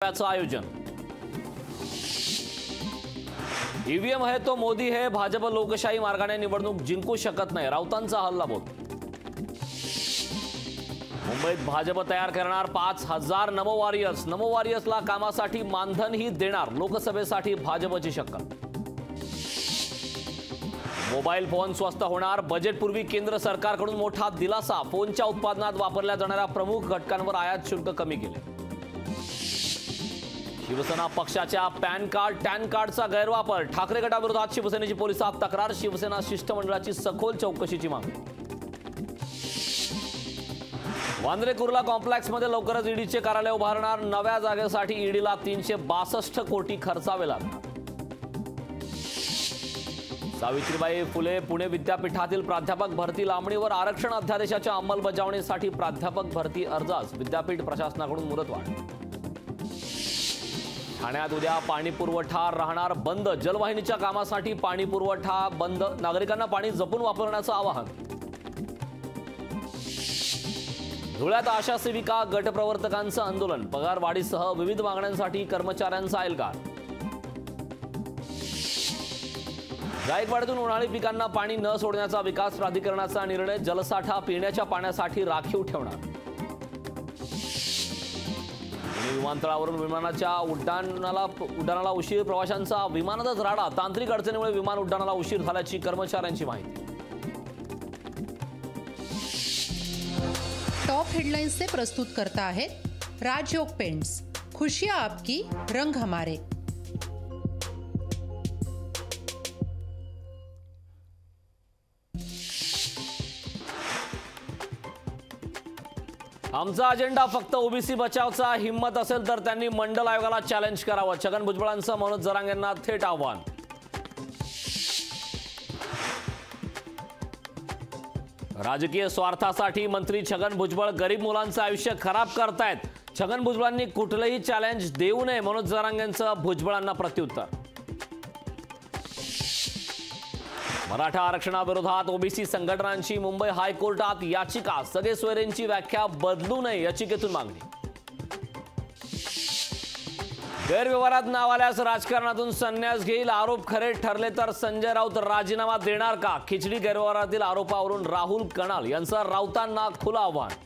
आयोजन। ईव्हीएम है तो मोदी है, भाजप लोकशाही मार्गाने निवडणूक जिंकू शकत नाही, राऊतांचा हल्लाबोल। मुंबईत भाजप तयार करणार 5000 नमो वॉरियर्सला कामासाठी मानधनही देणार, लोकसभेसाठी भाजपची शक्कल। मोबाईल फोन स्वस्त होणार, बजेटपूर्वी केंद्र सरकारकडून मोठा दिलासा, फोनच्या उत्पादनात वापरल्या जाणाऱ्या प्रमुख घटकांवर आयात शुल्क कमी केले। शिवसेना पक्षाच्या टॅन कार्डचा गैरवापर, ठाकरे गटाविरोधात शिवसेनेची पोलिसात तक्रार, शिवसेना शिष्टमंडळाची सखोल चौकशीची मागणी। वांद्रे कुर्ला कॉम्प्लेक्समध्ये लवकरच ईडीचे कार्यालय उभारणार, नव्या जागेसाठी ईडीला 362 कोटी खर्चावे लागणार। सावित्रीबाई फुले पुणे विद्यापीठातील प्राध्यापक भरती लांबणीवर आरक्षण अध्यादेशाच्या अंमलबजावणीसाठी प्राध्यापक भरती अर्जास विद्यापीठ प्रशासनाकडून मुदतवाढ। ठाण्यात उद्या पाणी पुरवठा राहणार बंद, जलवाहिनीच्या कामासाठी पाणी पुरवठा बंद, नागरिकांना पाणी जपून वापरण्याचं आवाहन। धुळ्यात आशा सेविका गटप्रवर्तकांचं आंदोलन, पगारवाढीसह विविध मागण्यांसाठी कर्मचाऱ्यांचा एल्गार। जायकवाडीतून उन्हाळी पिकांना पाणी न सोडण्याचा विकास प्राधिकरणाचा निर्णय, जलसाठा पिण्याच्या पाण्यासाठी राखीव ठेवणार। विमानतळावरून विमानाच्या उड्डाणाला उशीर, प्रवाशांचा विमानातच राडा, तांत्रिक अडचणीमुळे विमान उड्डाणाला उशीर झाल्याची कर्मचाऱ्यांची माहिती। टॉप हेडलाइन्स से प्रस्तुत करता है राजयोग पेंट्स, खुशियां आपकी रंग हमारे। आमचा अजेंडा फक्त ओबीसी बचावचा, हिम्मत असेल तर त्यांनी मंडल आयोगाला चॅलेंज करावं, छगन भुजबळांचं मनोज जरांगेंना थेट आव्हान। राजकीय स्वार्थासाठी मंत्री छगन भुजबळ गरीब मुलांचं आयुष्य खराब करतायत, छगन भुजबळांनी कुठलंही चॅलेंज देऊ नये, मनोज जरांगेंचं भुजबळांना प्रत्युत्तर। मराठा आरक्षणाविरोधात ओबीसी संघटनांची मुंबई हायकोर्टात याचिका, सगळे सोयरेंची व्याख्या बदलू नये याचिकेतून मागणी। गैरव्यवहारात नाव आल्यास राजकारणातून संन्यास घेईल, आरोप खरे ठरले तर संजय राऊत राजीनामा देणार का? खिचडी गैरव्यवहारातील आरोपावरून राहुल कणाल यांचा राऊतांना खुलं आव्हान।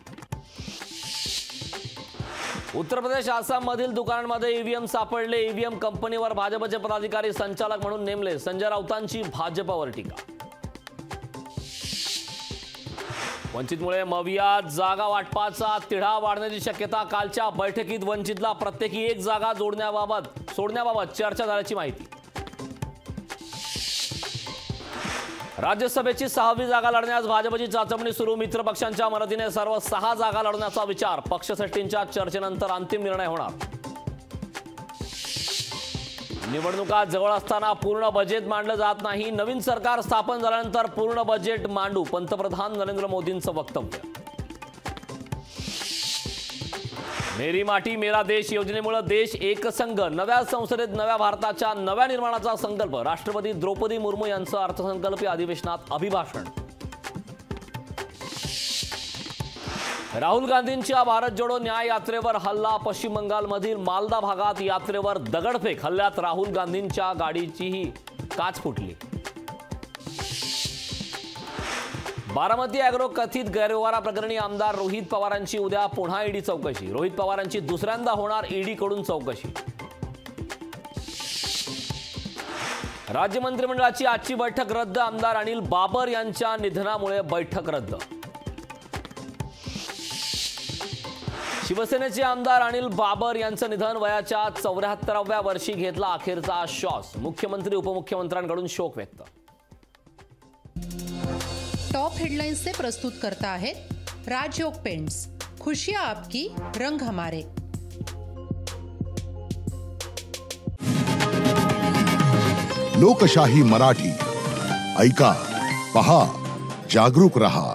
उत्तर प्रदेश आसाममधील दुकानांमध्ये ईव्हीएम सापडले, ईव्हीएम कंपनीवर भाजपचे पदाधिकारी संचालक म्हणून नेमले, संजय राऊतांची भाजपवर टीका। वंचितमुळे मवियात जागा वाटपाचा तिढा वाढण्याची शक्यता, कालच्या बैठकीत वंचितला प्रत्येकी एक जागा सोडण्याबाबत चर्चा झाल्याची माहिती। राज्यसभेची 6वी जागा लढण्यास भाजपची चाचपणी सुरू, मित्रपक्षांच्या मदतीने सर्व 6 जागा लढण्याचा विचार, पक्षश्रेष्ठींच्या चर्चेनंतर अंतिम निर्णय होणार। निवडणुका जवळ असताना पूर्ण बजेट मांडलं जात नाही, नवीन सरकार स्थापन झाल्यानंतर पूर्ण बजेट मांडू, पंतप्रधान नरेंद्र मोदींचं वक्तव्य। मेरी माटी मेरा देश योजनेमुळे देश एकसंघ, नव्या संसदेत नव्या भारताच्या नव्या निर्माणाचा संकल्प, राष्ट्रपती द्रौपदी मुर्मू यांचं अर्थसंकल्पीय अधिवेशनात अभिभाषण। राहुल गांधींच्या भारत जोडो न्याय यात्रेवर हल्ला, पश्चिम बंगालमधील मालदा भागात यात्रेवर दगडफेक, हल्ल्यात राहुल गांधींच्या गाडीचीही काच फुटली। बारामती अॅग्रो कथित गैरव्यवहाराप्रकरणी आमदार रोहित पवारांची उद्या पुन्हा ईडी चौकशी, रोहित पवारांची दुसऱ्यांदा होणार ईडीकडून चौकशी। राज्य मंत्रिमंडळाची आजची बैठक रद्द, आमदार अनिल बाबर यांच्या निधनामुळे बैठक रद्द। शिवसेनेचे आमदार अनिल बाबर यांचं निधन, वयाच्या 74व्या वर्षी घेतला अखेरचा श्वास, मुख्यमंत्री उपमुख्यमंत्र्यांकडून शोक व्यक्त। टॉप हेडलाइन्स से प्रस्तुत करता है राजयोग पेंट्स, खुशियां आपकी रंग हमारे। लोकशाही मराठी ऐका, पहा, जागरूक रहा।